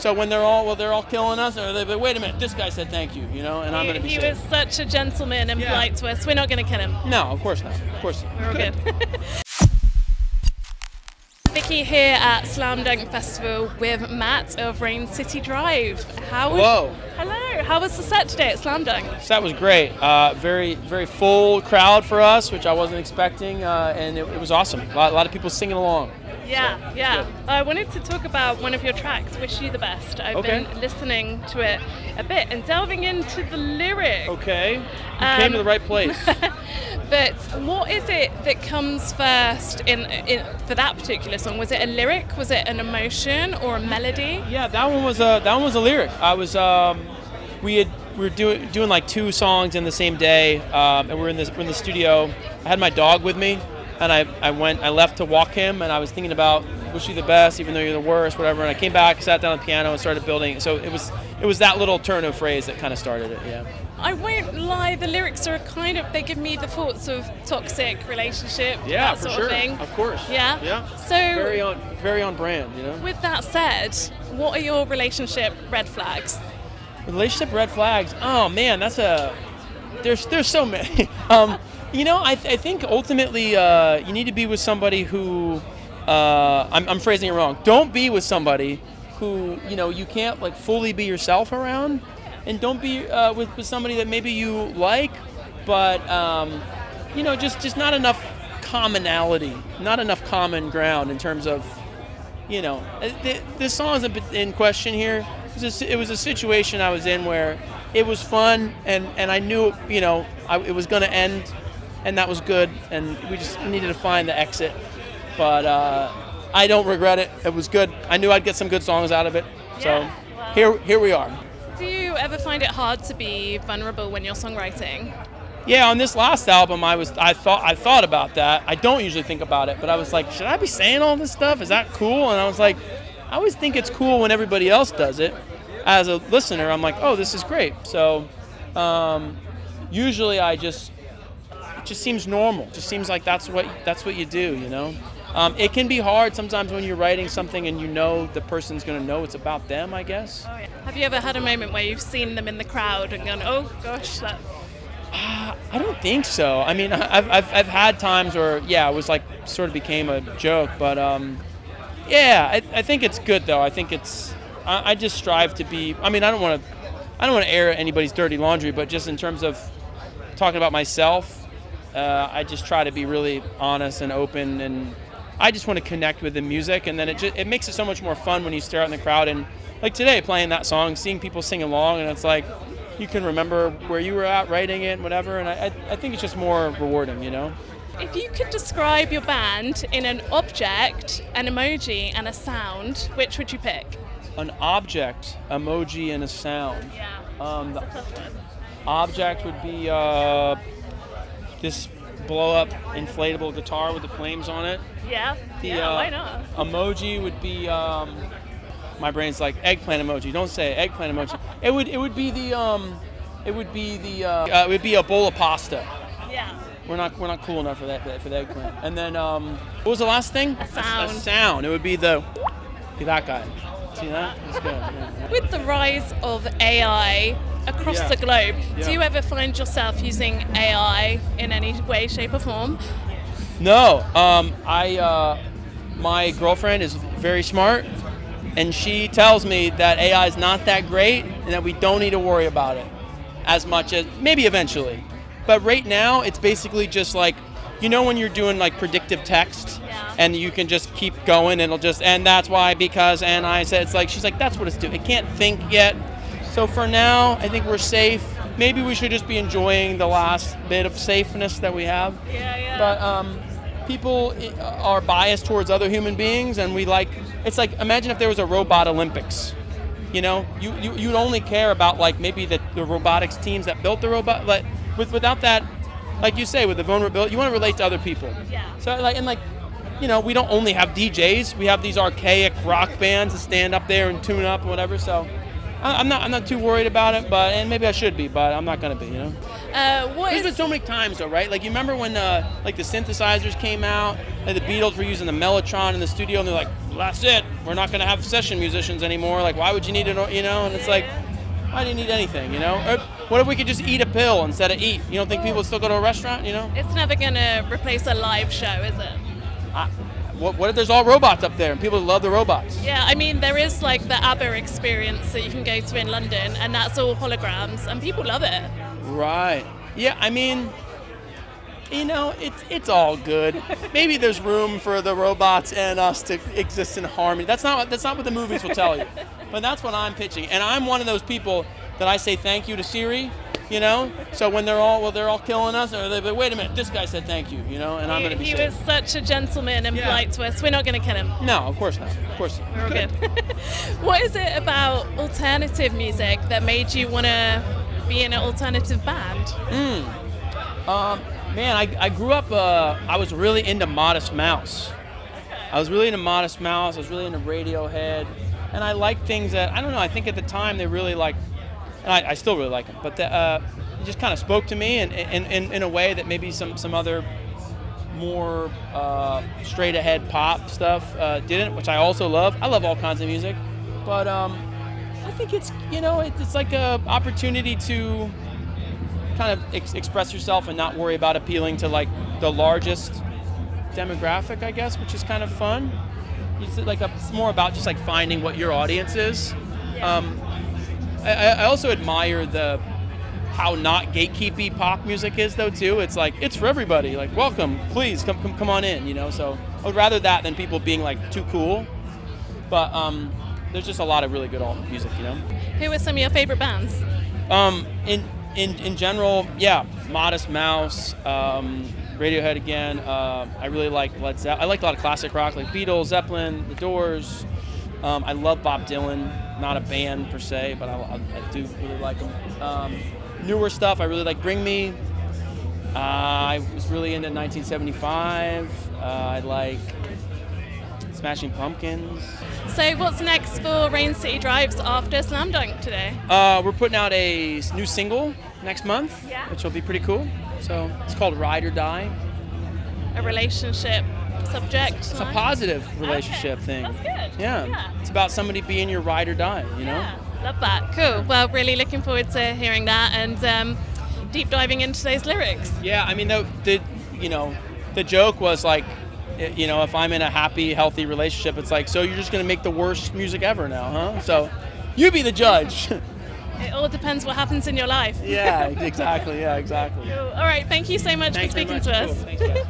So when they're all killing us, or they, but wait a minute, this guy said thank you, and I'm going to be He safe. was such a gentleman and polite to us. We're not going to kill him. No, of course not. Of course not. We're all good. Vicky here at Slam Dunk Festival with Matt of Rain City Drive. Hello. Hello. How was the set today at Slam Dunk? So that was great. Very, very full crowd for us, which I wasn't expecting, and it was awesome. A lot of people singing along. Yeah. I wanted to talk about one of your tracks, Wish You the Best. I've been listening to it a bit and delving into the lyrics. Okay. You came to the right place. But what is it that comes first in for that particular song? Was it a lyric? Was it an emotion or a melody? Yeah, that one was a lyric. I was we were doing like 2 songs in the same day, and we're in the studio. I had my dog with me, and I left to walk him, and I was thinking about wish you the best, even though you're the worst, whatever. And I came back, sat down at the piano, and started building. So it was that little turn of phrase that kind of started it. Yeah. I won't lie, the lyrics are they give me the thoughts of toxic relationship, that sort of thing. Of course. Yeah? Yeah. So very on brand, With that said, what are your relationship red flags? Relationship red flags? Oh man, there's so many. I think ultimately you need to be with somebody who, I'm phrasing it wrong. Don't be with somebody who, you can't like fully be yourself around. And don't be with somebody that maybe you like, but just not enough commonality, not enough common ground in terms of, the song in question here. It was a situation I was in where it was fun, and I knew it was going to end, and that was good, and we just needed to find the exit. But I don't regret it. It was good. I knew I'd get some good songs out of it. So here we are. Do you ever find it hard to be vulnerable when you're songwriting? Yeah, on this last album, I thought about that. I don't usually think about it, but I was like, should I be saying all this stuff? Is that cool? And I was like, I always think it's cool when everybody else does it. As a listener, I'm like, oh, this is great. So usually it just seems normal. It just seems like that's what you do, It can be hard sometimes when you're writing something and the person's going to know it's about them, I guess. Oh, yeah. Have you ever had a moment where you've seen them in the crowd and gone, oh gosh, that... I don't think so. I mean, I've had times where, it was like sort of became a joke, but I think it's good though. I think I just strive to be, I don't want to air anybody's dirty laundry, but just in terms of talking about myself, I just try to be really honest and open, and I just want to connect with the music, and then it makes it so much more fun when you stare out in the crowd, and like today playing that song, seeing people sing along, and it's like you can remember where you were at writing it and whatever, and I think it's just more rewarding, If you could describe your band in an object, an emoji, and a sound, which would you pick? An object, emoji, and a sound. Yeah, The that's a tough one. object would be this blow-up inflatable guitar with the flames on it. Yeah, why not? Emoji would be my brain's like eggplant emoji. Don't say eggplant emoji. It would be a bowl of pasta. Yeah. We're not cool enough for that for the eggplant. And then what was the last thing? A sound. A sound. It would be that guy. See that? That's good. Yeah. With the rise of AI across the globe, do you ever find yourself using AI in any way, shape, or form? No. My girlfriend is very smart, and she tells me that AI is not that great and that we don't need to worry about it as much as maybe eventually. But right now, it's basically just like, when you're doing like predictive text, and you can just keep going, and that's why, because, and I said, it's like, she's like, that's what it's doing. It can't think yet. So for now, I think we're safe. Maybe we should just be enjoying the last bit of safeness that we have. Yeah. But people are biased towards other human beings, and it's like, imagine if there was a robot Olympics. You'd only care about like maybe the robotics teams that built the robot. Like without that, like you say, with the vulnerability, you want to relate to other people. Yeah. So we don't only have DJs. We have these archaic rock bands that stand up there and tune up and whatever. So I'm not too worried about it, and maybe I should be, but I'm not going to be. There's been so many times though, right? Like you remember when like the synthesizers came out, and the Beatles were using the Mellotron in the studio, and they're like, well, "That's it. We're not going to have session musicians anymore. Like, why would you need it? You know?" And it's like, why do you need anything? You know? Or what if we could just eat a pill instead of eat? You don't think people would still go to a restaurant? You know? It's never going to replace a live show, is it? What if there's all robots up there and people love the robots? Yeah, I mean, there is like the ABBA experience that you can go to in London, and that's all holograms, and people love it. Right. Yeah, I mean, you know, it's all good. Maybe there's room for the robots and us to exist in harmony. That's not what the movies will tell you. But that's what I'm pitching. And I'm one of those people that I say thank you to Siri, you know? So when they're all killing us, or they wait a minute, this guy said thank you, you know, and I'm going to be He safe. was such a gentleman and polite to us. We're not going to kill him. No, of course not. Of course not. We're all good. What is it about alternative music that made you want to be in an alternative band? Man, I grew up, I was really into Modest Mouse. I was really into Modest Mouse. I was really into Radiohead. And I liked things that, I don't know, I think at the time they really like, and I still really like them, but it just kind of spoke to me in a way that maybe some other more straight ahead pop stuff didn't, which I also love. I love all kinds of music. But I think it's, you know, it's like a opportunity to kind of express yourself and not worry about appealing to like the largest demographic, I guess, which is kind of fun. It's more about just like finding what your audience is. I also admire how not gatekeepy pop music is though too. It's like it's for everybody. Like welcome, please come on in. You know. So I would rather that than people being like too cool. But there's just a lot of really good alt music. You know. Who are some of your favorite bands? In general, yeah, Modest Mouse. Radiohead again. I really like Led Zeppelin. I like a lot of classic rock, like Beatles, Zeppelin, The Doors. I love Bob Dylan. Not a band per se, but I do really like him. Newer stuff, I really like Bring Me. I was really into 1975. I like Smashing Pumpkins. So what's next for Rain City Drives after Slam Dunk today? We're putting out a new single next month, which will be pretty cool. So it's called Ride or Die. A relationship subject? It's a positive relationship thing. That's good. Yeah. It's about somebody being your ride or die, you know? Yeah. Love that. Cool. Well, really looking forward to hearing that and deep diving into those lyrics. Yeah, I mean, the joke was like, you know, if I'm in a happy, healthy relationship, it's like, so you're just going to make the worst music ever now, huh? So you be the judge. It all depends what happens in your life. Yeah, exactly. Cool. All right. Thank you so much for speaking to us. Cool. Thanks, guys.